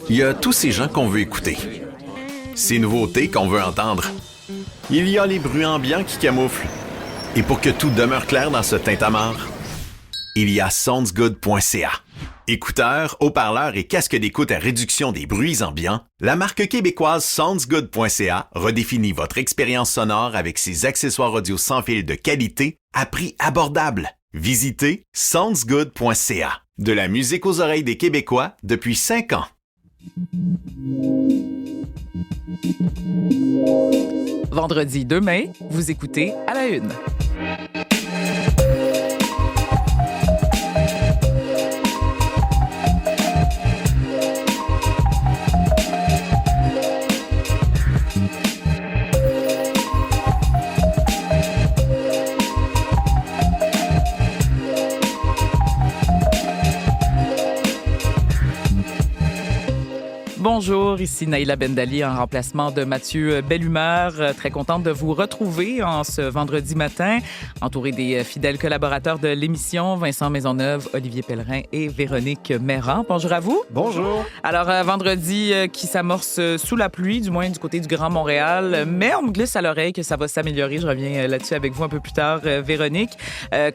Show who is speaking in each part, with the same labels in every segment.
Speaker 1: Il y a tous ces gens qu'on veut écouter. Ces nouveautés qu'on veut entendre. Il y a les bruits ambiants qui camouflent. Et pour que tout demeure clair dans ce tintamarre, il y a soundsgood.ca. Écouteurs, haut-parleurs et casques d'écoute à réduction des bruits ambiants, la marque québécoise soundsgood.ca redéfinit votre expérience sonore avec ses accessoires audio sans fil de qualité à prix abordable. Visitez soundsgood.ca. De la musique aux oreilles des Québécois depuis 5 ans.
Speaker 2: Vendredi 2 mai, vous écoutez À la Une. Bonjour, ici Naïla Bendali en remplacement de Mathieu Bellumeur. Très contente de vous retrouver en ce vendredi matin, entouré des fidèles collaborateurs de l'émission, Vincent Maisonneuve, Olivier Pellerin et Véronique Méran. Bonjour à vous.
Speaker 3: Bonjour.
Speaker 2: Alors, vendredi qui s'amorce sous la pluie, du moins du côté du Grand Montréal, mais on me glisse à l'oreille que ça va s'améliorer. Je reviens là-dessus avec vous un peu plus tard, Véronique.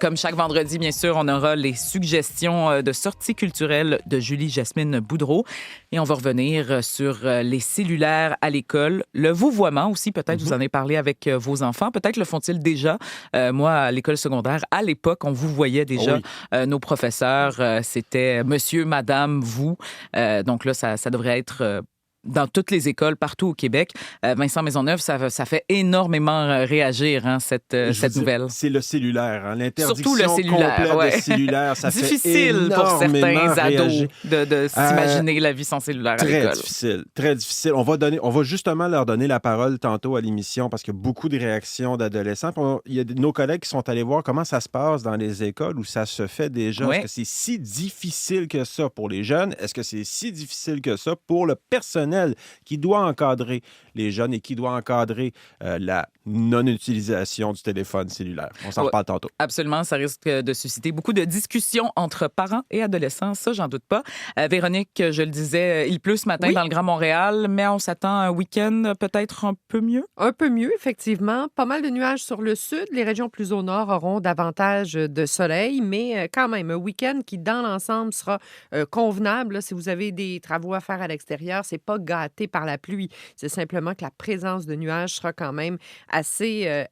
Speaker 2: Comme chaque vendredi, bien sûr, on aura les suggestions de sorties culturelles de Julie-Jasmine Boudreau et on va revenir sur les cellulaires à l'école, le vouvoiement aussi, peut-être vous en avez parlé avec vos enfants, peut-être le font-ils déjà. Moi, à l'école secondaire, à l'époque, on vous voyait déjà nos professeurs, c'était monsieur, madame, vous. Donc là, ça devrait être dans toutes les écoles partout au Québec. Vincent Maisonneuve, ça fait énormément réagir, hein, cette nouvelle.
Speaker 3: C'est le cellulaire, hein, l'interdiction
Speaker 2: surtout le cellulaire,
Speaker 3: complète de cellulaire. Ça
Speaker 2: difficile
Speaker 3: fait
Speaker 2: pour certains
Speaker 3: réagir.
Speaker 2: ados de s'imaginer la vie sans cellulaire à l'école.
Speaker 3: Très difficile. On va justement leur donner la parole tantôt à l'émission parce qu'il y a beaucoup de réactions d'adolescents. Il y a nos collègues qui sont allés voir comment ça se passe dans les écoles où ça se fait déjà.
Speaker 2: Oui.
Speaker 3: Est-ce que c'est si difficile que ça pour les jeunes? Est-ce que c'est si difficile que ça pour le personnel qui doit encadrer les jeunes et qui doit encadrer la non-utilisation du téléphone cellulaire? On s'en reparle tantôt.
Speaker 2: Absolument, ça risque de susciter beaucoup de discussions entre parents et adolescents, ça, j'en doute pas. Véronique, je le disais, il pleut ce matin dans le Grand Montréal, mais on s'attend à un week-end peut-être un peu mieux?
Speaker 4: Un peu mieux, effectivement. Pas mal de nuages sur le sud. Les régions plus au nord auront davantage de soleil, mais quand même, un week-end qui, dans l'ensemble, sera convenable. Là, si vous avez des travaux à faire à l'extérieur, c'est pas gâté par la pluie. C'est simplement que la présence de nuages sera quand même assez...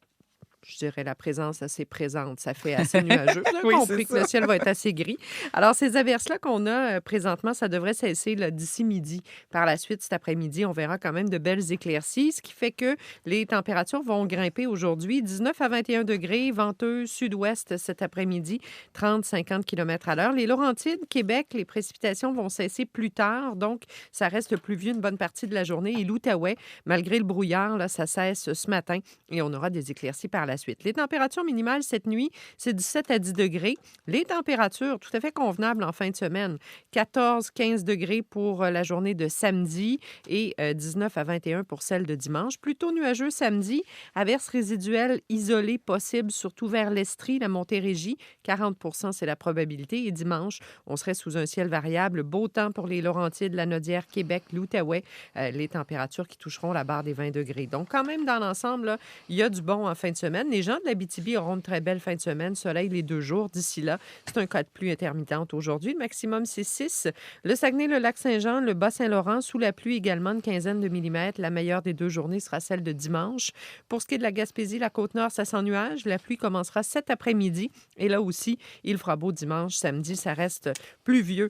Speaker 4: je dirais la présence assez présente. Ça fait assez nuageux. On a compris que le ciel va être assez gris. Alors, ces averses-là qu'on a présentement, ça devrait cesser là, d'ici midi. Par la suite, cet après-midi, on verra quand même de belles éclaircies, ce qui fait que les températures vont grimper aujourd'hui. 19 à 21 degrés, venteux sud-ouest cet après-midi, 30-50 km à l'heure. Les Laurentides, Québec, les précipitations vont cesser plus tard, donc ça reste pluvieux une bonne partie de la journée. Et l'Outaouais, malgré le brouillard, là, ça cesse ce matin et on aura des éclaircies par la suite. Les températures minimales cette nuit, c'est 17 à 10 degrés. Les températures tout à fait convenables en fin de semaine. 14-15 degrés pour la journée de samedi et 19 à 21 pour celle de dimanche. Plutôt nuageux samedi. Averses résiduelles isolées possibles, surtout vers l'Estrie, la Montérégie. 40 c'est la probabilité. Et dimanche, on serait sous un ciel variable. Beau temps pour les Laurentides, la Nodière, Québec, l'Outaouais. Les températures qui toucheront la barre des 20 degrés. Donc, quand même, dans l'ensemble, là, il y a du bon en fin de semaine. Les gens de l'Abitibi auront une très belle fin de semaine. Soleil les 2 jours. D'ici là, c'est un cas de pluie intermittente aujourd'hui. Le maximum, c'est 6. Le Saguenay, le Lac-Saint-Jean, le Bas-Saint-Laurent, sous la pluie également, une quinzaine de millimètres. La meilleure des 2 journées sera celle de dimanche. Pour ce qui est de la Gaspésie, la Côte-Nord, ça sent nuage. La pluie commencera cet après-midi. Et là aussi, il fera beau dimanche. Samedi, ça reste pluvieux.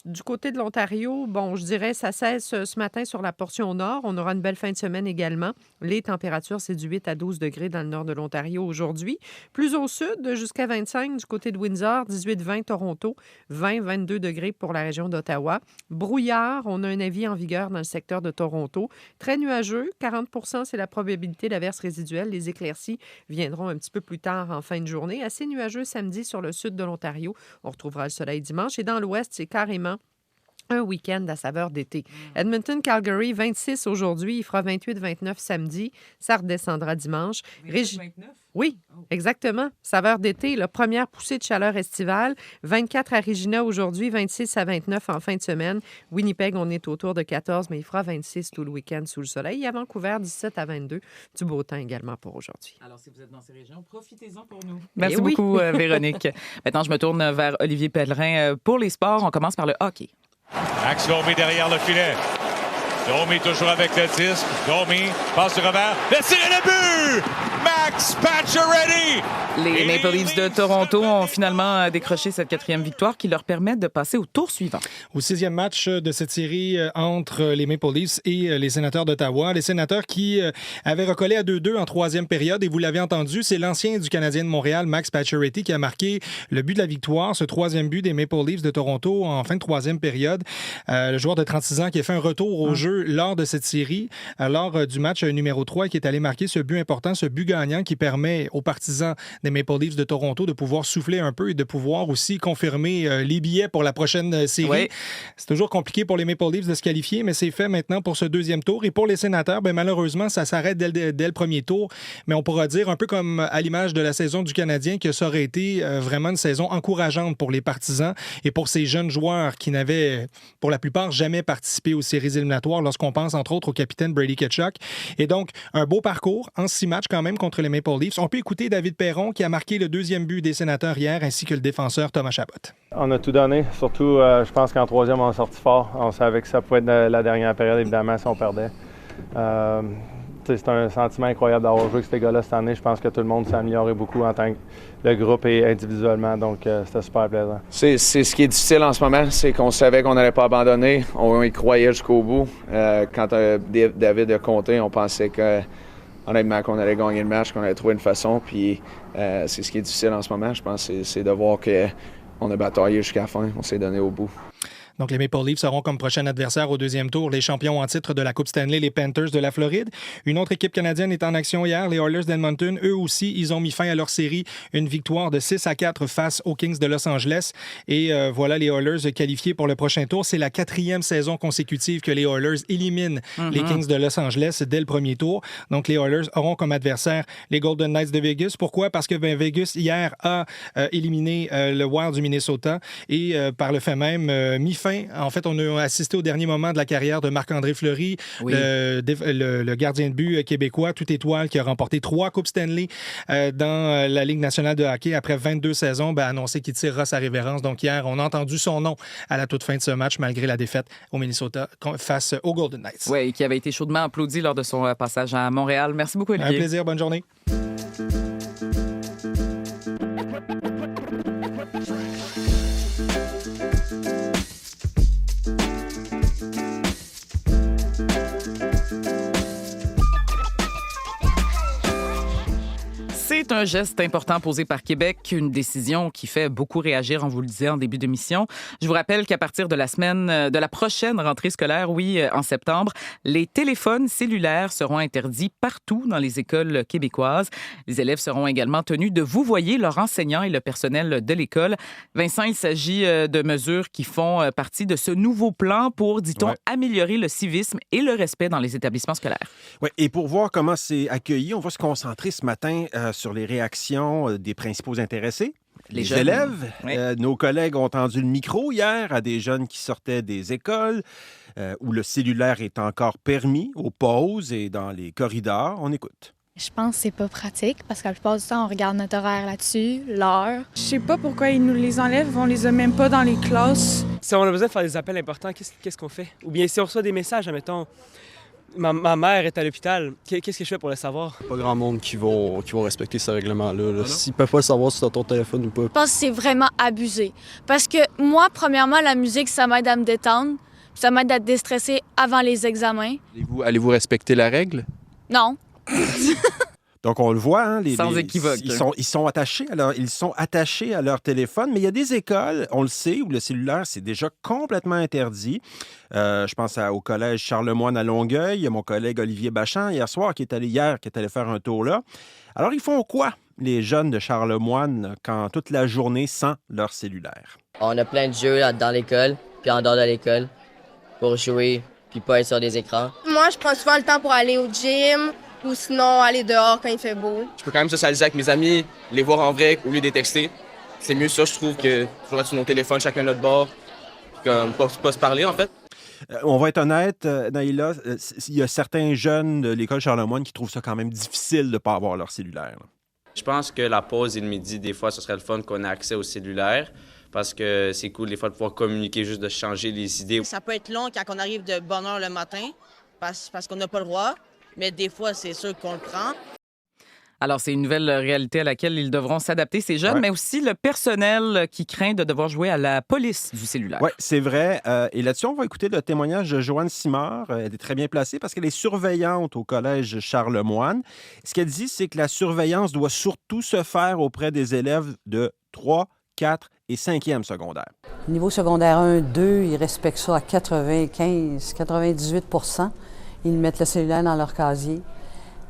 Speaker 4: Du côté de l'Ontario, bon, je dirais, ça cesse ce matin sur la portion nord. On aura une belle fin de semaine également. Les températures, c'est du 8 à 12 degrés dans le nord de l'Ontario aujourd'hui. Plus au sud, jusqu'à 25 du côté de Windsor, 18-20 Toronto, 20-22 degrés pour la région d'Ottawa. Brouillard, on a un avis en vigueur dans le secteur de Toronto. Très nuageux, 40 c'est la probabilité d'averses résiduelles. Les éclaircies viendront un petit peu plus tard en fin de journée. Assez nuageux samedi sur le sud de l'Ontario. On retrouvera le soleil dimanche. Et dans l'ouest, c'est carrément un week-end à saveur d'été. Edmonton-Calgary, 26 aujourd'hui. Il fera 28-29 samedi. Ça redescendra dimanche.
Speaker 2: 29?
Speaker 4: Oui, exactement. Saveur d'été, la première poussée de chaleur estivale. 24 à Regina aujourd'hui, 26 à 29 en fin de semaine. Winnipeg, on est autour de 14, mais il fera 26 tout le week-end sous le soleil. Et à Vancouver, 17 à 22. Du beau temps également pour aujourd'hui.
Speaker 2: Alors, si vous êtes dans ces régions, profitez-en pour nous. Merci
Speaker 4: oui.
Speaker 2: beaucoup, Véronique. Maintenant, je me tourne vers Olivier Pellerin pour les sports. On commence par le hockey.
Speaker 5: Max Domi derrière le filet. Domi toujours avec le disque. Domi passe le revers. Le tir et le but! Max Pacioretty!
Speaker 2: Les Maple Leafs de Toronto ont finalement décroché cette 4e victoire qui leur permet de passer au tour suivant.
Speaker 6: Au 6e match de cette série entre les Maple Leafs et les Sénateurs d'Ottawa. Les Sénateurs qui avaient recollé à 2-2 en 3e période. Et vous l'avez entendu, c'est l'ancien du Canadien de Montréal, Max Pacioretty, qui a marqué le but de la victoire, ce 3e but des Maple Leafs de Toronto en fin de 3e période. Le joueur de 36 ans qui a fait un retour au jeu lors de cette série, lors du match numéro 3, qui est allé marquer ce but important, ce but gagnant qui permet aux partisans des Maple Leafs de Toronto de pouvoir souffler un peu et de pouvoir aussi confirmer les billets pour la prochaine série.
Speaker 2: Oui.
Speaker 6: C'est toujours compliqué pour les Maple Leafs de se qualifier, mais c'est fait maintenant pour ce 2e tour. Et pour les Sénateurs, malheureusement, ça s'arrête dès le premier tour. Mais on pourra dire, un peu comme à l'image de la saison du Canadien, que ça aurait été vraiment une saison encourageante pour les partisans et pour ces jeunes joueurs qui n'avaient, pour la plupart, jamais participé aux séries éliminatoires, lorsqu'on pense entre autres au capitaine Brady Tkachuk. Et donc, un beau parcours en 6 matchs quand même contre les Maple Leafs. On peut écouter David Perron qui a marqué le 2e but des Sénateurs hier, ainsi que le défenseur Thomas Chabot.
Speaker 7: On a tout donné, surtout je pense qu'en 3e on a sorti fort. On savait que ça pouvait être la dernière période, évidemment, si on perdait. C'est un sentiment incroyable d'avoir joué avec ces gars-là cette année. Je pense que tout le monde s'est amélioré beaucoup en tant que le groupe et individuellement, donc c'était super plaisant.
Speaker 8: C'est ce qui est difficile en ce moment, c'est qu'on savait qu'on n'allait pas abandonner. On y croyait jusqu'au bout. Quand David a compté, on pensait que honnêtement qu'on allait gagner le match, qu'on allait trouver une façon. Puis c'est ce qui est difficile en ce moment, je pense, c'est de voir qu'on a bataillé jusqu'à la fin, on s'est donné au bout.
Speaker 6: Donc, les Maple Leafs seront comme prochain adversaire au 2e tour les champions en titre de la Coupe Stanley, les Panthers de la Floride. Une autre équipe canadienne est en action hier, les Oilers d'Edmonton. Eux aussi, ils ont mis fin à leur série. Une victoire de 6-4 face aux Kings de Los Angeles. Et voilà les Oilers qualifiés pour le prochain tour. C'est la 4e saison consécutive que les Oilers éliminent les Kings de Los Angeles dès le premier tour. Donc, les Oilers auront comme adversaire les Golden Knights de Vegas. Pourquoi? Parce que Vegas, hier, a éliminé le Wild du Minnesota et par le fait même, mis fin. En fait, on a assisté au dernier moment de la carrière de Marc-André Fleury,
Speaker 2: oui.
Speaker 6: le gardien de but québécois, toute étoile, qui a remporté 3 Coupes Stanley dans la Ligue nationale de hockey après 22 saisons, a annoncé qu'il tirera sa révérence. Donc hier, on a entendu son nom à la toute fin de ce match, malgré la défaite au Minnesota face aux Golden Knights.
Speaker 2: Oui, qui avait été chaudement applaudi lors de son passage à Montréal. Merci beaucoup, Olivier.
Speaker 6: Un plaisir, bonne journée.
Speaker 2: C'est un geste important posé par Québec, une décision qui fait beaucoup réagir, on vous le disait en début d'émission. Je vous rappelle qu'à partir de la prochaine rentrée scolaire, en septembre, les téléphones cellulaires seront interdits partout dans les écoles québécoises. Les élèves seront également tenus de vouvoyer leurs enseignants et le personnel de l'école. Vincent, il s'agit de mesures qui font partie de ce nouveau plan pour, dit-on, améliorer le civisme et le respect dans les établissements scolaires.
Speaker 3: Oui, et pour voir comment c'est accueilli, on va se concentrer ce matin sur les réactions des principaux intéressés. Les
Speaker 2: jeunes.
Speaker 3: Élèves.
Speaker 2: Oui.
Speaker 3: Nos collègues ont tendu le micro hier à des jeunes qui sortaient des écoles où le cellulaire est encore permis, aux pauses et dans les corridors. On écoute.
Speaker 9: Je pense que c'est pas pratique parce qu'à la plupart du temps, on regarde notre horaire là-dessus, l'heure.
Speaker 10: Je sais pas pourquoi ils nous les enlèvent, on les a même pas dans les classes.
Speaker 11: Si on a besoin de faire des appels importants, qu'est-ce qu'on fait? Ou bien si on reçoit des messages, admettons, ma mère est à l'hôpital, qu'est-ce que je fais pour le savoir?
Speaker 12: Pas grand monde qui vont respecter ce règlement-là. S'ils peuvent pas le savoir si c'est ton téléphone ou pas.
Speaker 9: Je pense que c'est vraiment abusé. Parce que moi, premièrement, la musique, ça m'aide à me détendre, ça m'aide à déstresser avant les examens.
Speaker 12: Allez-vous respecter la règle?
Speaker 9: Non.
Speaker 3: Donc, on le voit, hein,
Speaker 2: sans équivoque.
Speaker 3: Ils sont attachés à leur téléphone, mais il y a des écoles, on le sait, où le cellulaire, c'est déjà complètement interdit. Je pense au collège Charlemagne à Longueuil. Il y a mon collègue Olivier Bachand, hier soir, qui est allé faire un tour là. Alors, ils font quoi, les jeunes de Charlemagne, quand toute la journée sans leur cellulaire?
Speaker 13: On a plein de jeux dans l'école, puis en dehors de l'école. pour jouer puis pas être sur des écrans.
Speaker 14: Moi, je prends souvent le temps pour aller au gym ou sinon aller dehors quand il fait beau.
Speaker 15: Je peux quand même socialiser avec mes amis, les voir en vrai au lieu de les texter. C'est mieux ça, je trouve, que toujours être sur nos téléphones, chacun de notre bord, comme pas se parler, en fait.
Speaker 3: On va être honnête, Naïla, il y a certains jeunes de l'école Charlemagne qui trouvent ça quand même difficile de ne pas avoir leur cellulaire. Là.
Speaker 16: Je pense que la pause et le midi, des fois, ce serait le fun qu'on ait accès au cellulaire parce que c'est cool, des fois, de pouvoir communiquer, juste de changer les idées.
Speaker 17: Ça peut être long quand on arrive de bonne heure le matin parce qu'on n'a pas le droit, mais des fois, c'est sûr qu'on le prend.
Speaker 2: Alors, c'est une nouvelle réalité à laquelle ils devront s'adapter, ces jeunes, mais aussi le personnel qui craint de devoir jouer à la police du cellulaire.
Speaker 3: Oui, c'est vrai. Et là-dessus, on va écouter le témoignage de Joanne Simard. Elle est très bien placée parce qu'elle est surveillante au collège Charlemagne. Ce qu'elle dit, c'est que la surveillance doit surtout se faire auprès des élèves de 3, 4 et 5e secondaire.
Speaker 18: Niveau secondaire 1, 2, ils respectent ça à 98 %. Ils mettent le cellulaire dans leur casier.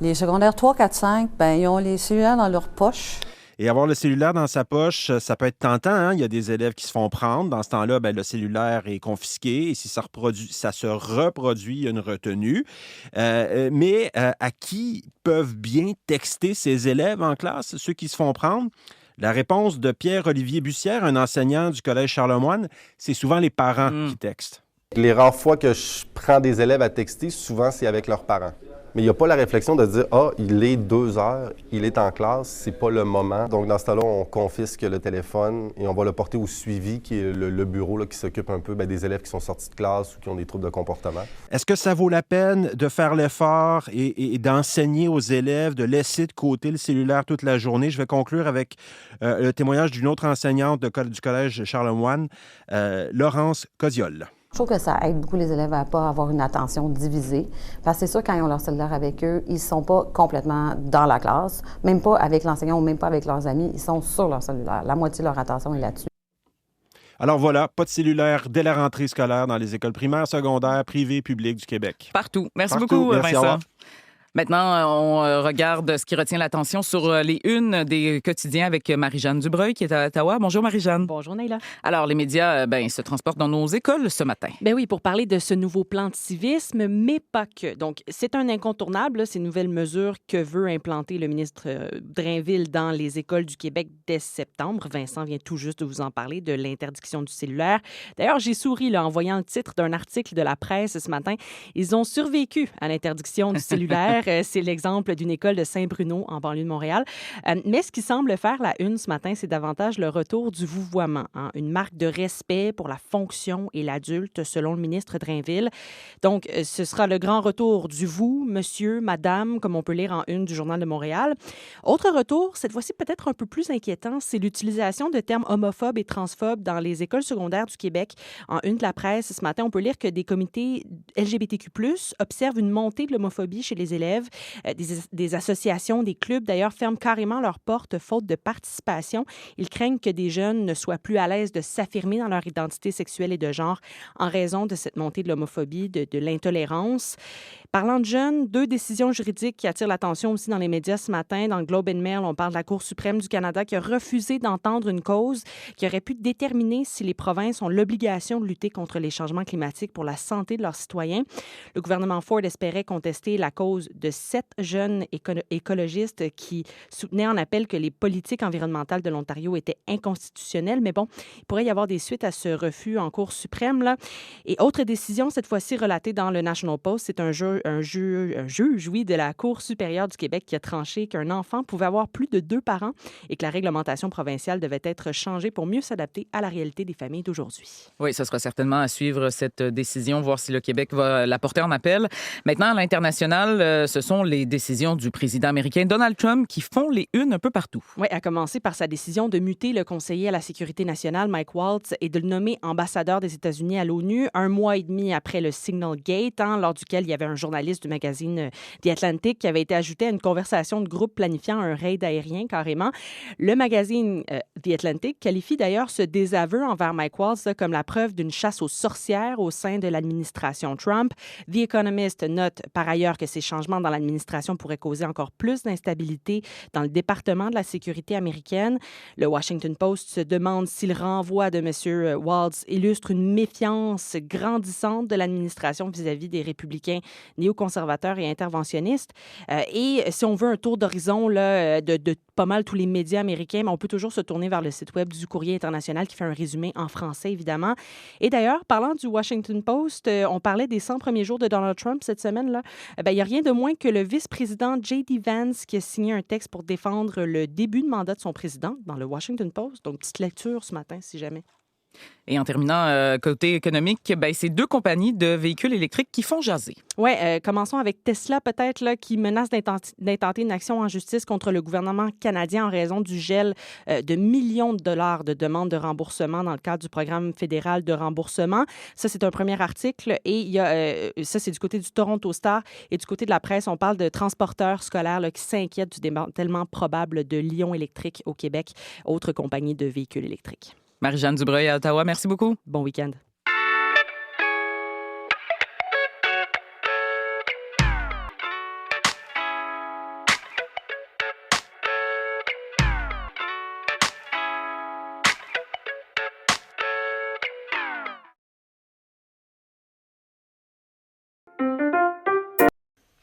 Speaker 18: Les secondaires 3, 4, 5, ils ont les cellulaires dans leur poche.
Speaker 3: Et avoir le cellulaire dans sa poche, ça peut être tentant. Hein? Il y a des élèves qui se font prendre. Dans ce temps-là, le cellulaire est confisqué. Et si ça se reproduit, il y a une retenue. Mais à qui peuvent bien texter ces élèves en classe, ceux qui se font prendre? La réponse de Pierre-Olivier Bussière, un enseignant du Collège Charlemagne, c'est souvent les parents qui textent.
Speaker 19: Les rares fois que je prends des élèves à texter, souvent, c'est avec leurs parents. Mais il n'y a pas la réflexion de dire « Ah, il est 2 heures, il est en classe, c'est pas le moment. » Donc, dans ce cas-là, on confisque le téléphone et on va le porter au suivi, qui est le bureau là, qui s'occupe un peu des élèves qui sont sortis de classe ou qui ont des troubles de comportement.
Speaker 3: Est-ce que ça vaut la peine de faire l'effort et d'enseigner aux élèves, de laisser de côté le cellulaire toute la journée? Je vais conclure avec le témoignage d'une autre enseignante du Collège Charlemagne, Laurence Cosiol.
Speaker 20: Je trouve que ça aide beaucoup les élèves à ne pas avoir une attention divisée. Parce que c'est sûr, quand ils ont leur cellulaire avec eux, ils ne sont pas complètement dans la classe, même pas avec l'enseignant ou même pas avec leurs amis. Ils sont sur leur cellulaire. La moitié de leur attention est là-dessus.
Speaker 3: Alors voilà, pas de cellulaire dès la rentrée scolaire dans les écoles primaires, secondaires, privées, publiques du Québec.
Speaker 2: Partout. Merci beaucoup, Vincent. Maintenant, on regarde ce qui retient l'attention sur les unes des quotidiens avec Marie-Jeanne Dubreuil qui est à Ottawa. Bonjour Marie-Jeanne.
Speaker 21: Bonjour Naïla.
Speaker 2: Alors, les médias se transportent dans nos écoles ce matin.
Speaker 21: Ben oui, pour parler de ce nouveau plan de civisme, mais pas que. Donc, c'est un incontournable, ces nouvelles mesures que veut implanter le ministre Drainville dans les écoles du Québec dès septembre. Vincent vient tout juste de vous en parler, de l'interdiction du cellulaire. D'ailleurs, j'ai souri en voyant le titre d'un article de la presse ce matin. Ils ont survécu à l'interdiction du cellulaire. C'est l'exemple d'une école de Saint-Bruno, en banlieue de Montréal. Mais ce qui semble faire la une ce matin, c'est davantage le retour du vouvoiement, hein? Une marque de respect pour la fonction et l'adulte, selon le ministre Drainville. Donc, ce sera le grand retour du vous, monsieur, madame, comme on peut lire en une du Journal de Montréal. Autre retour, cette fois-ci peut-être un peu plus inquiétant, c'est l'utilisation de termes homophobes et transphobes dans les écoles secondaires du Québec. En une de la presse, ce matin, on peut lire que des comités LGBTQ+, observent une montée de l'homophobie chez les élèves. Des associations, des clubs, d'ailleurs, ferment carrément leurs portes faute de participation. Ils craignent que des jeunes ne soient plus à l'aise de s'affirmer dans leur identité sexuelle et de genre en raison de cette montée de l'homophobie, de l'intolérance. Parlant de jeunes, 2 décisions juridiques qui attirent l'attention aussi dans les médias ce matin. Dans le Globe and Mail, on parle de la Cour suprême du Canada qui a refusé d'entendre une cause qui aurait pu déterminer si les provinces ont l'obligation de lutter contre les changements climatiques pour la santé de leurs citoyens. Le gouvernement Ford espérait contester la cause de 7 jeunes écologistes qui soutenaient en appel que les politiques environnementales de l'Ontario étaient inconstitutionnelles. Mais bon, il pourrait y avoir des suites à ce refus en Cour suprême, là. Et autre décision, cette fois-ci relatée dans le National Post, c'est un juge de la Cour supérieure du Québec qui a tranché qu'un enfant pouvait avoir plus de 2 parents et que la réglementation provinciale devait être changée pour mieux s'adapter à la réalité des familles d'aujourd'hui.
Speaker 2: Oui, ce sera certainement à suivre cette décision, voir si le Québec va la porter en appel. Maintenant, à l'international, ce sont les décisions du président américain Donald Trump qui font les unes un peu partout.
Speaker 21: Oui, à commencer par sa décision de muter le conseiller à la sécurité nationale, Mike Waltz, et de le nommer ambassadeur des États-Unis à l'ONU 1 mois et demi après le Signal Gate, lors duquel il y avait un journaliste du magazine The Atlantic, qui avait été ajouté à une conversation de groupe planifiant un raid aérien, carrément. Le magazine The Atlantic qualifie d'ailleurs ce désaveu envers Mike Waltz comme la preuve d'une chasse aux sorcières au sein de l'administration Trump. The Economist note par ailleurs que ces changements dans l'administration pourraient causer encore plus d'instabilité dans le département de la sécurité américaine. Le Washington Post se demande si le renvoi de M. Waltz illustre une méfiance grandissante de l'administration vis-à-vis des républicains néoconservateurs et interventionnistes. Et si on veut un tour d'horizon là, de pas mal tous les médias américains, mais on peut toujours se tourner vers le site web du Courrier international qui fait un résumé en français, évidemment. Et d'ailleurs, parlant du Washington Post, on parlait des 100 premiers jours de Donald Trump cette semaine-là. Il n'y a rien de moins que le vice-président J.D. Vance qui a signé un texte pour défendre le début de mandat de son président dans le Washington Post. Donc, petite lecture ce matin, si jamais.
Speaker 2: Et en terminant, côté économique, c'est 2 compagnies de véhicules électriques qui font jaser.
Speaker 21: Oui, commençons avec Tesla, peut-être, là, qui menace d'intenter une action en justice contre le gouvernement canadien en raison du gel de millions de dollars de demandes de remboursement dans le cadre du programme fédéral de remboursement. Ça, c'est un premier article. Et il y a, ça, c'est du côté du Toronto Star. Et du côté de la presse, on parle de transporteurs scolaires là, qui s'inquiètent du démantèlement probable de Lion Électrique au Québec, autre compagnie de véhicules électriques.
Speaker 2: Marie-Jeanne Dubreuil à Ottawa, merci beaucoup.
Speaker 21: Bon week-end.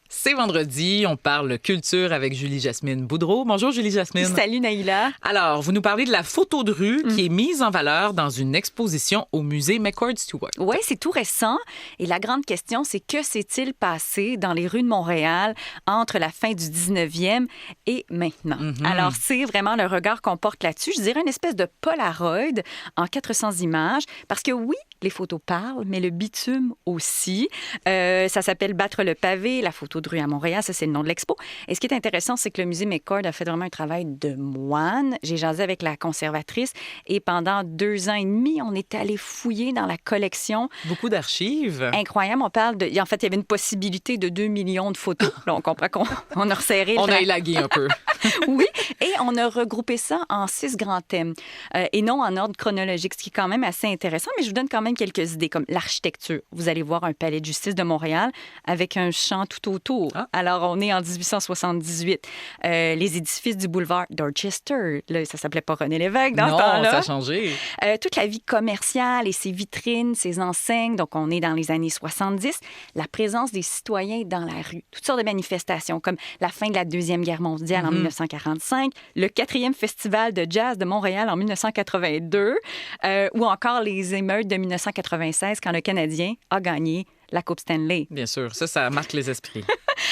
Speaker 2: C'est vendredi, on parle culture avec Julie-Jasmine Boudreau. Bonjour Julie-Jasmine.
Speaker 1: Salut Naïla.
Speaker 2: Alors, vous nous parlez de la photo de rue qui est mise en valeur dans une exposition au musée McCord Stewart.
Speaker 1: Oui, c'est tout récent. Et la grande question, c'est que s'est-il passé dans les rues de Montréal entre la fin du 19e et maintenant? Alors, c'est vraiment le regard qu'on porte là-dessus. Je dirais une espèce de Polaroid en 400 images. Parce que oui, les photos parlent, mais le bitume aussi. Ça s'appelle Battre le pavé, la photo de rue à Montréal. Ça, c'est le nom de l'expo. Et ce qui est intéressant, c'est que le musée McCord a fait vraiment un travail de moine. J'ai jasé avec la conservatrice et pendant 2 ans et demi, on est allé fouiller dans la collection.
Speaker 2: Beaucoup d'archives.
Speaker 1: Incroyable. On parle de... En fait, il y avait une possibilité de 2 millions de photos. Là, on comprend qu'on a resserré.
Speaker 2: On a élagué un peu.
Speaker 1: Oui. Et on a regroupé ça en 6 grands thèmes et non en ordre chronologique, ce qui est quand même assez intéressant. Mais je vous donne quand même quelques idées, comme l'architecture. Vous allez voir un palais de justice de Montréal avec un champ tout autour. Alors, on est en 1878. Les édifices du boulevard Dorchester, là, ça s'appelait pas René Lévesque dans ce temps-là.
Speaker 2: Non, ça a changé.
Speaker 1: Toute la vie commerciale et ses vitrines, ses enseignes. Donc, on est dans les années 70. La présence des citoyens dans la rue. Toutes sortes de manifestations, comme la fin de la Deuxième Guerre mondiale en 1945, le 4e festival de jazz de Montréal en 1982, ou encore les émeutes de 1996 quand le Canadien a gagné la Coupe Stanley.
Speaker 2: Bien sûr, ça marque les esprits.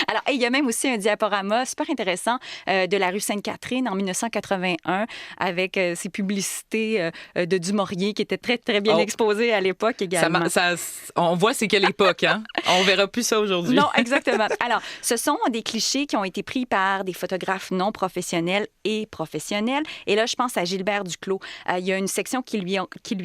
Speaker 1: Alors, il y a même aussi un diaporama super intéressant de la rue Sainte-Catherine en 1981 avec ses publicités de Dumouriez qui étaient très, très bien exposées à l'époque également.
Speaker 2: On voit c'est quelle époque, hein? On verra plus ça aujourd'hui.
Speaker 1: Non, exactement. Alors, ce sont des clichés qui ont été pris par des photographes non professionnels et professionnels. Et là, je pense à Gilbert Duclos. Il y a une section qui lui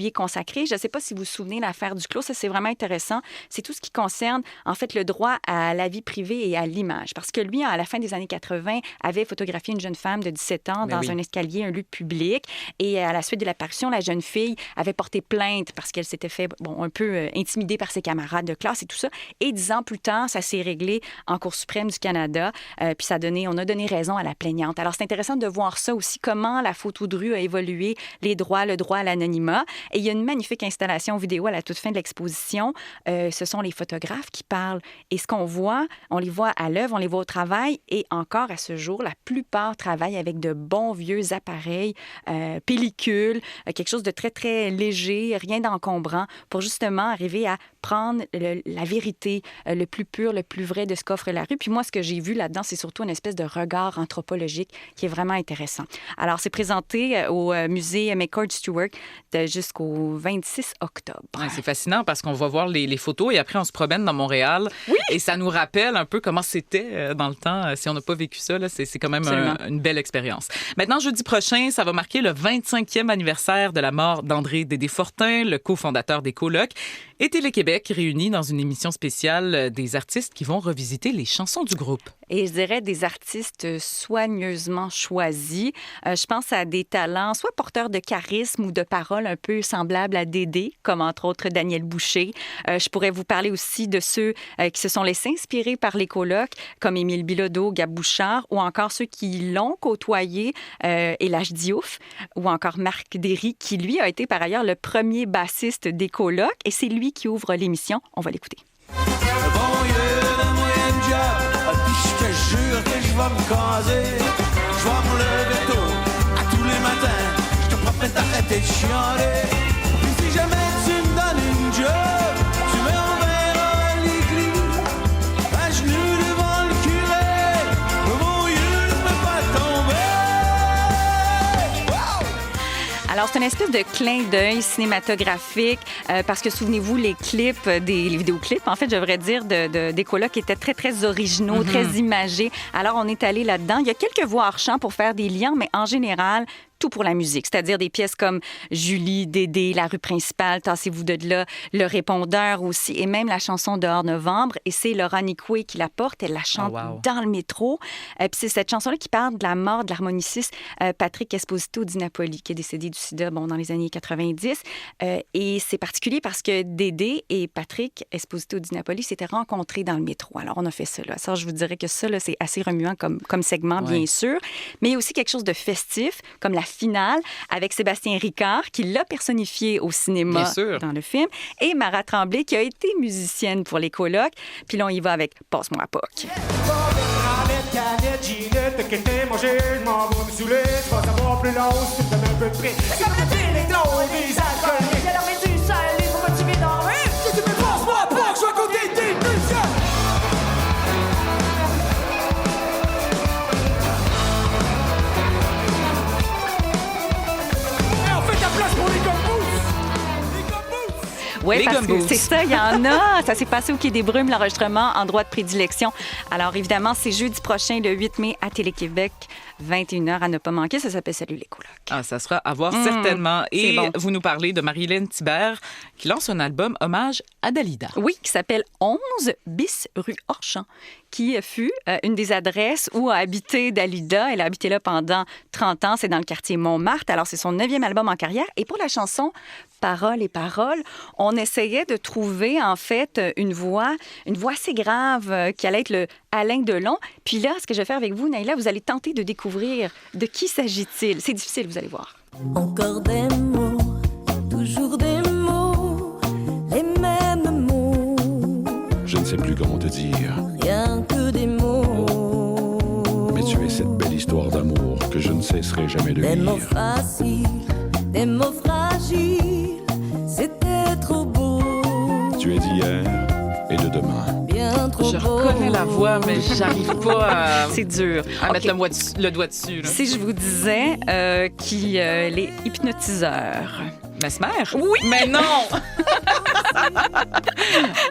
Speaker 1: est consacrée. Je ne sais pas si vous vous souvenez l'affaire Duclos. Ça, c'est vraiment intéressant. C'est tout ce qui concerne, en fait, le droit à la vie privée et à l'image. Parce que lui, à la fin des années 80, avait photographié une jeune femme de 17 ans dans un escalier, un lieu public. Et à la suite de l'apparition, la jeune fille avait porté plainte parce qu'elle s'était fait un peu intimidée par ses camarades de classe et tout ça. Et 10 ans plus tard, ça s'est réglé en Cour suprême du Canada. Puis on a donné raison à la plaignante. Alors, c'est intéressant de voir ça aussi, comment la photo de rue a évolué, le droit à l'anonymat. Et il y a une magnifique installation vidéo à la toute fin de l'exposition. Ce sont les photographes qui parlent. Et ce qu'on voit, on les voit à l'œuvre, on les voit au travail. Et encore à ce jour, la plupart travaillent avec de bons vieux appareils, pellicules, quelque chose de très, très léger, rien d'encombrant, pour justement arriver à prendre la vérité, le plus pur, le plus vrai de ce qu'offre la rue. Puis moi, ce que j'ai vu là-dedans, c'est surtout une espèce de regard anthropologique qui est vraiment intéressant. Alors, c'est présenté au musée McCord Stewart jusqu'au 26 octobre.
Speaker 2: Ouais, c'est fascinant parce qu'on va voir les photos et après, on se promène dans Montréal. Oui! Et ça nous rappelle un peu comment c'était dans le temps. Si on n'a pas vécu ça, là, c'est quand même une belle expérience. Maintenant, jeudi prochain, ça va marquer le 25e anniversaire de la mort d'André Dédé-Fortin, le cofondateur des Colocs. Et Télé-Québec Québec réunis dans une émission spéciale des artistes qui vont revisiter les chansons du groupe.
Speaker 1: Et je dirais des artistes soigneusement choisis. Je pense à des talents, soit porteurs de charisme ou de paroles un peu semblables à Dédé, comme entre autres Daniel Boucher. Je pourrais vous parler aussi de ceux qui se sont laissés inspirer par les colocs, comme Émile Bilodeau, Gab Bouchard, ou encore ceux qui l'ont côtoyé, Elage Diouf, ou encore Marc Derry, qui lui a été par ailleurs le premier bassiste des colocs, et c'est lui qui ouvre l'émission. On va l'écouter.
Speaker 4: Je te jure que je vais me caser. Je vais me lever tôt, à tous les matins. Je te promets d'arrêter de chialer. Puis si jamais tu me donnes une job, tu m'enverras à l'église, à genoux devant le curé. Mon Dieu, ne me pas tomber. Wow!
Speaker 1: Alors, c'est une espèce de clin d'œil cinématographique parce que, souvenez-vous, les clips, les vidéoclips, en fait, je devrais dire, des colocs étaient très, très originaux, très imagés. Alors, on est allé là-dedans. Il y a quelques voix hors champ pour faire des liens, mais en général, tout pour la musique, c'est-à-dire des pièces comme Julie, Dédé, La rue principale, Tassez-vous de là, Le répondeur aussi, et même la chanson Dehors Novembre. Et c'est Laura Nicoué qui la porte, elle la chante dans le métro. Puis c'est cette chanson-là qui parle de la mort de l'harmoniciste Patrick Esposito Di Napoli, qui est décédé du sida dans les années 90. Et c'est particulier parce que Dédé et Patrick Esposito Di Napoli s'étaient rencontrés dans le métro. Alors, on a fait ça. Là. Ça, je vous dirais que ça, là, c'est assez remuant comme segment, bien sûr. Mais il y a aussi quelque chose de festif, comme la finale avec Sébastien Ricard, qui l'a personnifié au cinéma dans le film, et Mara Tremblay, qui a été musicienne pour les colocs. Puis là, on y va avec Passe-moi à POC. Oui, parce que c'est ça, il y en a. Ça s'est passé au Quai des Brumes, l'enregistrement en droit de prédilection. Alors, évidemment, c'est jeudi prochain, le 8 mai, à Télé-Québec, 21h, à ne pas manquer. Ça s'appelle Salut les colocs.
Speaker 2: Ah, ça sera à voir certainement. Et vous nous parlez de Marie-Hélène Thibert, qui lance un album hommage à Dalida.
Speaker 1: Oui, qui s'appelle 11 bis rue Orchamps, qui fut une des adresses où a habité Dalida. Elle a habité là pendant 30 ans. C'est dans le quartier Montmartre. Alors, c'est son 9e album en carrière. Et pour la chanson Paroles et paroles, on essayait de trouver, en fait, une voix assez grave qui allait être le Alain Delon. Puis là, ce que je vais faire avec vous, Naïla, vous allez tenter de découvrir de qui s'agit-il. C'est difficile, vous allez voir.
Speaker 22: Encore des mots, toujours des mots, les mêmes mots.
Speaker 23: Je ne sais plus comment te dire.
Speaker 22: Rien que des mots.
Speaker 23: Mais tu es cette belle histoire d'amour que je ne cesserai jamais de lire.
Speaker 22: Des mots faciles, des mots fragiles, c'était trop beau.
Speaker 23: Tu es d'hier et de demain.
Speaker 22: Bien trop
Speaker 2: Je
Speaker 22: beau.
Speaker 2: reconnais la voix, mais j'arrive pas à...
Speaker 1: C'est dur.
Speaker 2: À mettre le doigt dessus. Là.
Speaker 1: Si je vous disais les hypnotiseurs.
Speaker 2: Mesmer?
Speaker 1: Oui!
Speaker 2: Mais non!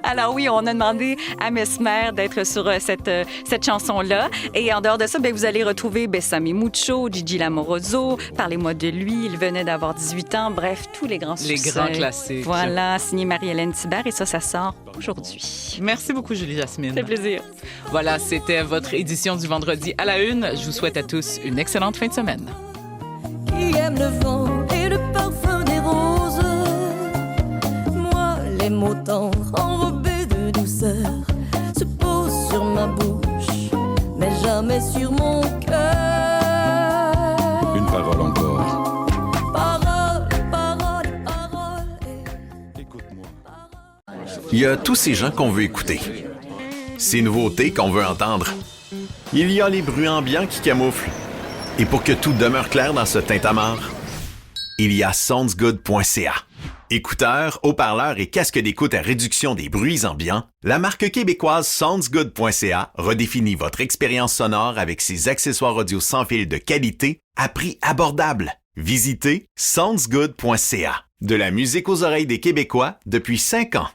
Speaker 1: Alors oui, on a demandé à Mesmer d'être sur cette chanson-là. Et en dehors de ça, vous allez retrouver Bessame Mucho, Gigi Lamoroso, Parlez-moi de lui, il venait d'avoir 18 ans. Bref, tous les grands succès.
Speaker 2: Les grands classiques.
Speaker 1: Voilà, signé Marie-Hélène Thibert. Et ça sort aujourd'hui.
Speaker 2: Merci beaucoup, Julie Jasmine.
Speaker 1: C'est plaisir.
Speaker 2: Voilà, c'était votre édition du vendredi à la une. Je vous souhaite à tous une excellente fin de semaine.
Speaker 22: Qui aime le vent et le parfum des roses. Moi, les mots tendres enrobés de douceur se posent sur ma bouche, mais jamais sur mon cœur.
Speaker 23: Une parole encore.
Speaker 22: Parole, parole, parole.
Speaker 23: Écoute-moi.
Speaker 24: Il y a tous ces gens qu'on veut écouter. Ces nouveautés qu'on veut entendre. Il y a les bruits ambiants qui camouflent. Et pour que tout demeure clair dans ce tintamarre, il y a soundsgood.ca. Écouteurs, haut-parleurs et casques d'écoute à réduction des bruits ambiants, la marque québécoise soundsgood.ca redéfinit votre expérience sonore avec ses accessoires audio sans fil de qualité à prix abordable. Visitez soundsgood.ca. De la musique aux oreilles des Québécois depuis 5 ans.